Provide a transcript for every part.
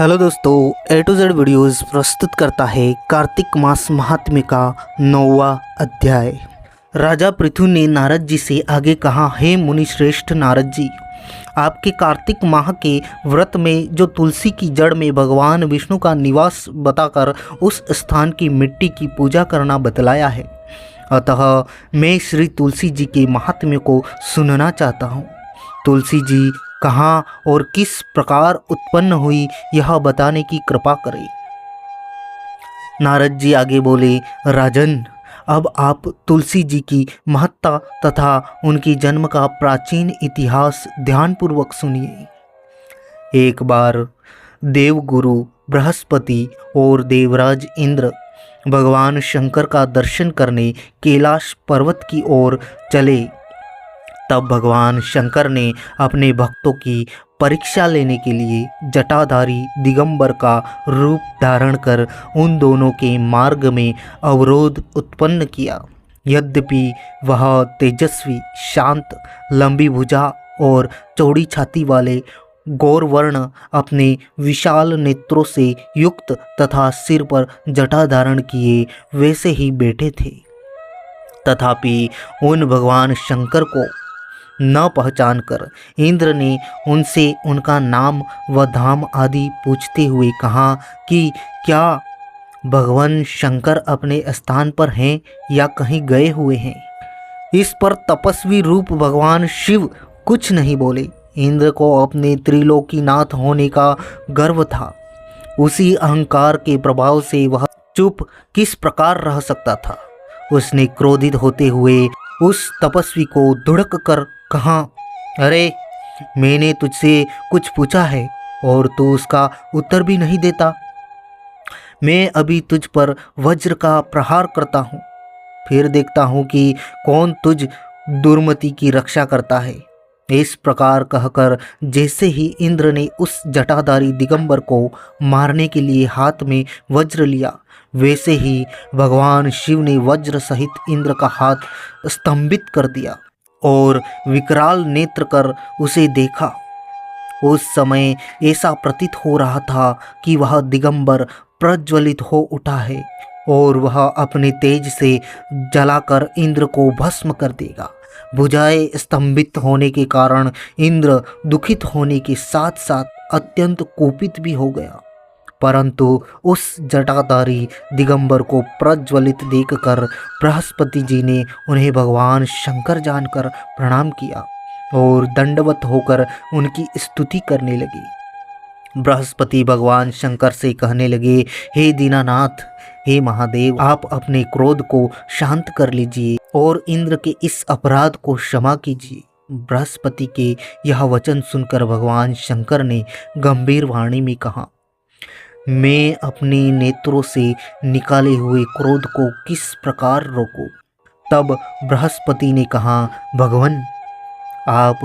Hello दोस्तों, ए to Z videos प्रस्तुत करता है कार्तिक मास महात्म्य का 9वां अध्याय। राजा पृथु ने नारद जी से आगे कहा, हे मुनि श्रेष्ठ नारद जी, आपके कार्तिक माह के व्रत में जो तुलसी की जड़ में भगवान विष्णु का निवास बताकर उस स्थान की मिट्टी की पूजा करना बतलाया है। अतः मैं श्री तुलसी जी के महात्म्य को सुनना चाहता हूँ। तुलसी जी कहाँ और किस प्रकार उत्पन्न हुई, यह बताने की कृपा करें। नारद जी आगे बोले, राजन, अब आप तुलसी जी की महत्ता तथा उनकी जन्म का प्राचीन इतिहास ध्यानपूर्वक सुनिए। एक बार देवगुरु बृहस्पति और देवराज इंद्र भगवान शंकर का दर्शन करने कैलाश पर्वत की ओर चले। तब भगवान शंकर ने अपने भक्तों की परीक्षा लेने के लिए जटाधारी दिगंबर का रूप धारण कर उन दोनों के मार्ग में अवरोध उत्पन्न किया। यद्यपि वह तेजस्वी, शांत, लंबी भुजा और चौड़ी छाती वाले गौरवर्ण अपने विशाल नेत्रों से युक्त तथा सिर पर जटा धारण किए वैसे ही बैठे थे, तथापि उन भगवान शंकर को न पहचानकर इंद्र ने उनसे उनका नाम व धाम आदि पूछते हुए कहा कि क्या भगवान शंकर अपने स्थान पर हैं या कहीं गए हुए हैं। इस पर तपस्वी रूप भगवान शिव कुछ नहीं बोले। इंद्र को अपने त्रिलोकीनाथ होने का गर्व था। उसी अहंकार के प्रभाव से वह चुप किस प्रकार रह सकता था। उसने क्रोधित होते हुए उस तपस्वी को धुड़क कर कहा, अरे, मैंने तुझसे कुछ पूछा है और तू उसका उत्तर भी नहीं देता। मैं अभी तुझ पर वज्र का प्रहार करता हूँ, फिर देखता हूँ कि कौन तुझ दुर्मति की रक्षा करता है। इस प्रकार कहकर जैसे ही इंद्र ने उस जटाधारी दिगंबर को मारने के लिए हाथ में वज्र लिया, वैसे ही भगवान शिव ने वज्र सहित इंद्र का हाथ स्तंभित कर दिया और विकराल नेत्र कर उसे देखा। उस समय ऐसा प्रतीत हो रहा था कि वह दिगंबर प्रज्वलित हो उठा है और वह अपने तेज से जलाकर इंद्र को भस्म कर देगा। भुजाएं स्तंभित होने के कारण इंद्र दुखित होने के साथ साथ अत्यंत कुपित भी हो गया, परंतु उस जटाधारी दिगंबर को प्रज्वलित देखकर बृहस्पति जी ने उन्हें भगवान शंकर जानकर प्रणाम किया और दंडवत होकर उनकी स्तुति करने लगे। बृहस्पति भगवान शंकर से कहने लगे, हे दीनानाथ, हे महादेव, आप अपने क्रोध को शांत कर लीजिए और इंद्र के इस अपराध को क्षमा कीजिए। बृहस्पति के यह वचन सुनकर भगवान शंकर ने गंभीर वाणी में कहा, मैं अपने नेत्रों से निकाले हुए क्रोध को किस प्रकार रोकूं। तब बृहस्पति ने कहा, भगवान, आप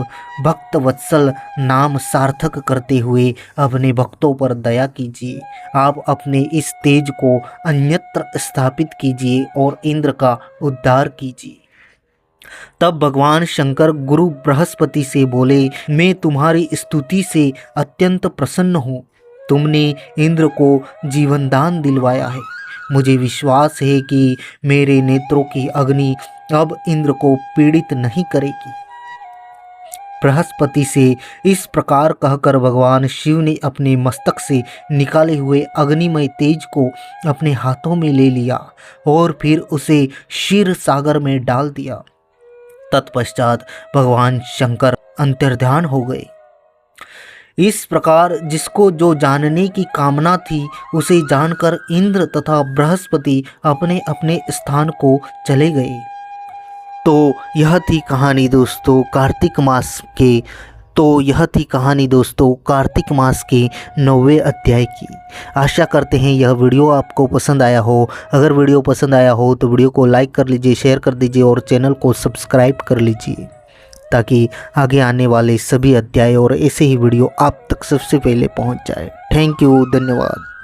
भक्त वत्सल नाम सार्थक करते हुए अपने भक्तों पर दया कीजिए। आप अपने इस तेज को अन्यत्र स्थापित कीजिए और इंद्र का उद्धार कीजिए। तब भगवान शंकर गुरु बृहस्पति से बोले, मैं तुम्हारी स्तुति से अत्यंत प्रसन्न हूँ। तुमने इंद्र को जीवन दान दिलवाया है। मुझे विश्वास है कि मेरे नेत्रों की अग्नि अब इंद्र को पीड़ित नहीं करेगी। बृहस्पति से इस प्रकार कहकर भगवान शिव ने अपने मस्तक से निकाले हुए अग्निमय तेज को अपने हाथों में ले लिया और फिर उसे क्षीर सागर में डाल दिया। तत्पश्चात भगवान शंकर अंतर्ध्यान हो गए। इस प्रकार जिसको जो जानने की कामना थी, उसे जानकर इंद्र तथा बृहस्पति अपने अपने स्थान को चले गए। तो यह थी कहानी दोस्तों कार्तिक मास के 9वें अध्याय की। आशा करते हैं यह वीडियो आपको पसंद आया हो। अगर वीडियो पसंद आया हो तो वीडियो को लाइक कर लीजिए, शेयर कर दीजिए और चैनल को सब्सक्राइब कर लीजिए, ताकि आगे आने वाले सभी अध्याय और ऐसे ही वीडियो आप तक सबसे पहले पहुंच जाए। थैंक यू, धन्यवाद।